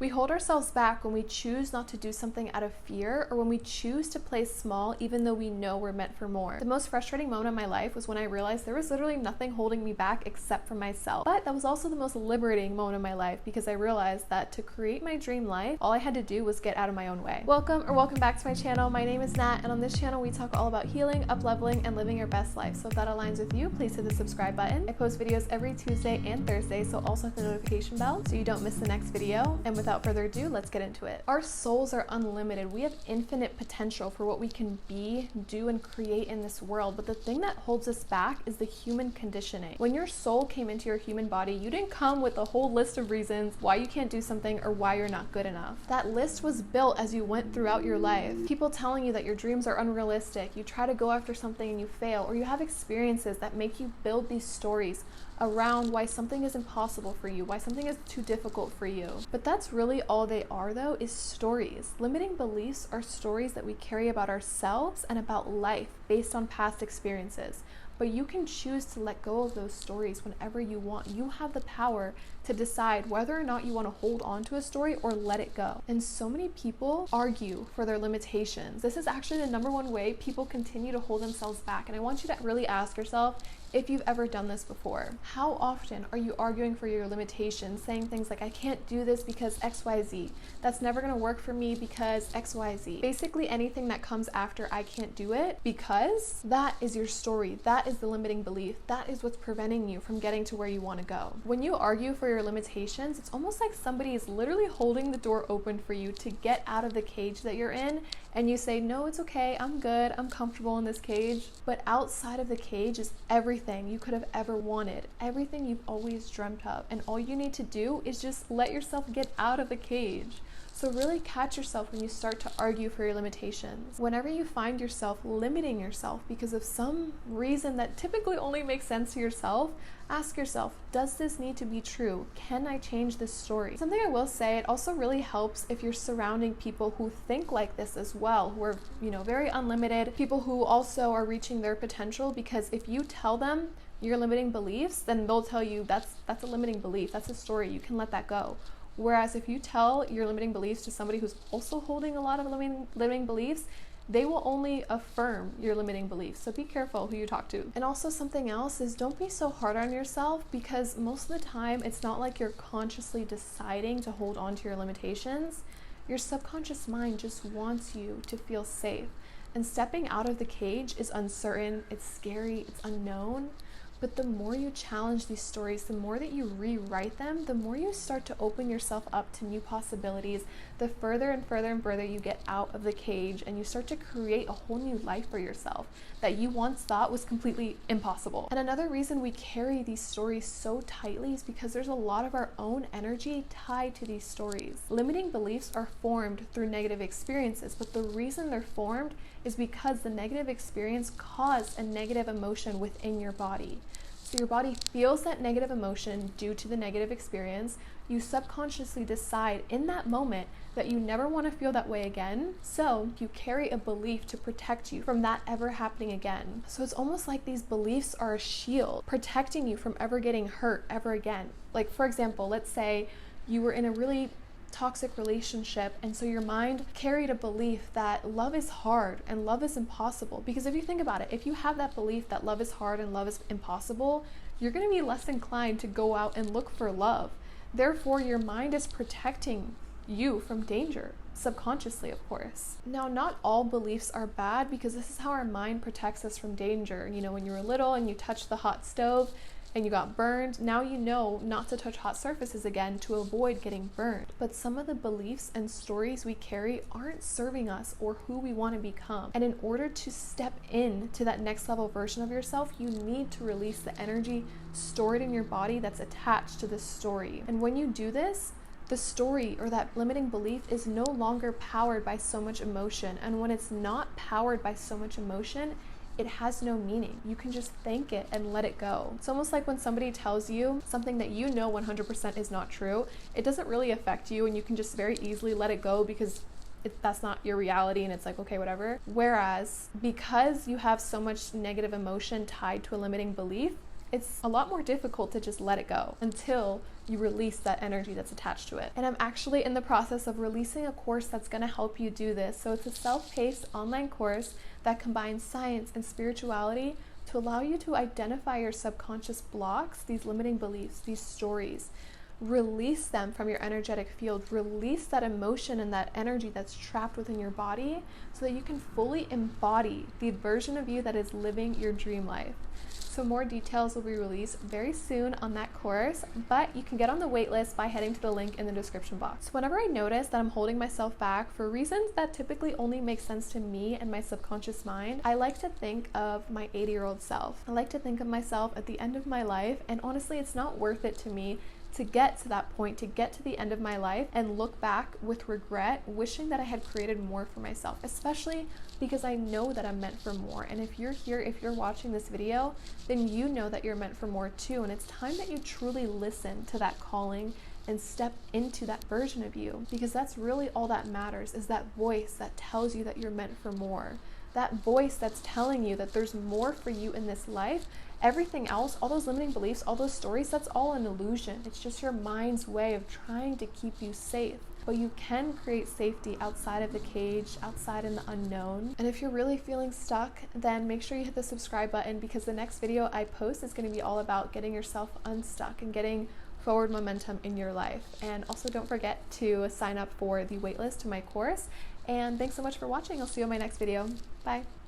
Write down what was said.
We hold ourselves back when we choose not to do something out of fear, or when we choose to play small even though we know we're meant for more. The most frustrating moment of my life was when I realized there was literally nothing holding me back except for myself. But that was also the most liberating moment of my life, because I realized that to create my dream life, all I had to do was get out of my own way. Welcome back to my channel. My name is Nat, and on this channel we talk all about healing, up-leveling, and living your best life. So if that aligns with you, please hit the subscribe button. I post videos every Tuesday and Thursday, so also hit the notification bell so you don't miss the next video. And without further ado, let's get into it. Our souls are unlimited. We have infinite potential for what we can be, do, and create in this world. But the thing that holds us back is the human conditioning. When your soul came into your human body, you didn't come with a whole list of reasons why you can't do something or why you're not good enough. That list was built as you went throughout your life. People telling you that your dreams are unrealistic, you try to go after something and you fail, or you have experiences that make you build these stories around why something is impossible for you, why something is too difficult for you. But that's really all they are, though, is stories. Limiting beliefs are stories that we carry about ourselves and about life based on past experiences. But you can choose to let go of those stories whenever you want. You have the power to decide whether or not you want to hold on to a story or let it go. And so many people argue for their limitations. This is actually the number one way people continue to hold themselves back. And I want you to really ask yourself if you've ever done this before. How often are you arguing for your limitations, saying things like, I can't do this because XYZ. That's never gonna work for me because XYZ. Basically anything that comes after I can't do it, because that is your story. That is the limiting belief. That is what's preventing you from getting to where you wanna go. When you argue for your limitations, it's almost like somebody is literally holding the door open for you to get out of the cage that you're in, and you say, no, it's okay, I'm good, I'm comfortable in this cage. But outside of the cage is everything you could have ever wanted, everything you've always dreamt of, and all you need to do is just let yourself get out of the cage. So really catch yourself when you start to argue for your limitations. Whenever you find yourself limiting yourself because of some reason that typically only makes sense to yourself, ask yourself, does this need to be true? Can I change this story? Something I will say, it also really helps if you're surrounding people who think like this as well, who are, very unlimited, people who also are reaching their potential, because if you tell them your limiting beliefs, then they'll tell you that's a limiting belief, that's a story, you can let that go. Whereas if you tell your limiting beliefs to somebody who's also holding a lot of limiting beliefs, they will only affirm your limiting beliefs. So be careful who you talk to. And also something else is, don't be so hard on yourself, because most of the time it's not like you're consciously deciding to hold on to your limitations. Your subconscious mind just wants you to feel safe. And stepping out of the cage is uncertain, it's scary, it's unknown. But the more you challenge these stories, the more that you rewrite them, the more you start to open yourself up to new possibilities, the further and further and further you get out of the cage, and you start to create a whole new life for yourself that you once thought was completely impossible. And another reason we carry these stories so tightly is because there's a lot of our own energy tied to these stories. Limiting beliefs are formed through negative experiences, but the reason they're formed is because the negative experience caused a negative emotion within your body. So your body feels that negative emotion due to the negative experience. You subconsciously decide in that moment that you never want to feel that way again. So you carry a belief to protect you from that ever happening again. So it's almost like these beliefs are a shield protecting you from ever getting hurt ever again. Like, for example, let's say you were in a really toxic relationship, and so your mind carried a belief that love is hard and love is impossible. Because if you think about it, if you have that belief that love is hard and love is impossible, you're going to be less inclined to go out and look for love. Therefore, your mind is protecting you from danger, subconsciously, of course. Now, not all beliefs are bad, because this is how our mind protects us from danger. When you were little and you touched the hot stove and you got burned, now you know not to touch hot surfaces again to avoid getting burned. But some of the beliefs and stories we carry aren't serving us or who we want to become. And in order to step into that next level version of yourself, you need to release the energy stored in your body that's attached to this story. And when you do this, the story or that limiting belief is no longer powered by so much emotion. And when it's not powered by so much emotion, it has no meaning. You can just thank it and let it go. It's almost like when somebody tells you something that you know 100% is not true, it doesn't really affect you, and you can just very easily let it go because that's not your reality, and it's like, okay, whatever. Whereas because you have so much negative emotion tied to a limiting belief, it's a lot more difficult to just let it go until you release that energy that's attached to it. And I'm actually in the process of releasing a course that's going to help you do this. So it's a self-paced online course that combines science and spirituality to allow you to identify your subconscious blocks, these limiting beliefs, these stories. Release them from your energetic field, release that emotion and that energy that's trapped within your body so that you can fully embody the version of you that is living your dream life. So more details will be released very soon on that course, but you can get on the wait list by heading to the link in the description box. So whenever I notice that I'm holding myself back for reasons that typically only make sense to me and my subconscious mind, I like to think of my 80-year-old self. I like to think of myself at the end of my life, and honestly, it's not worth it to me to get to that point, to get to the end of my life and look back with regret, wishing that I had created more for myself, especially because I know that I'm meant for more. And if you're here, if you're watching this video, then you know that you're meant for more too. And it's time that you truly listen to that calling and step into that version of you, because that's really all that matters, is that voice that tells you that you're meant for more. That voice that's telling you that there's more for you in this life. Everything else, all those limiting beliefs, all those stories, that's all an illusion. It's just your mind's way of trying to keep you safe. But you can create safety outside of the cage, outside in the unknown. And if you're really feeling stuck, then make sure you hit the subscribe button, because the next video I post is going to be all about getting yourself unstuck and getting forward momentum in your life. And also don't forget to sign up for the waitlist to my course. And thanks so much for watching. I'll see you in my next video. Bye.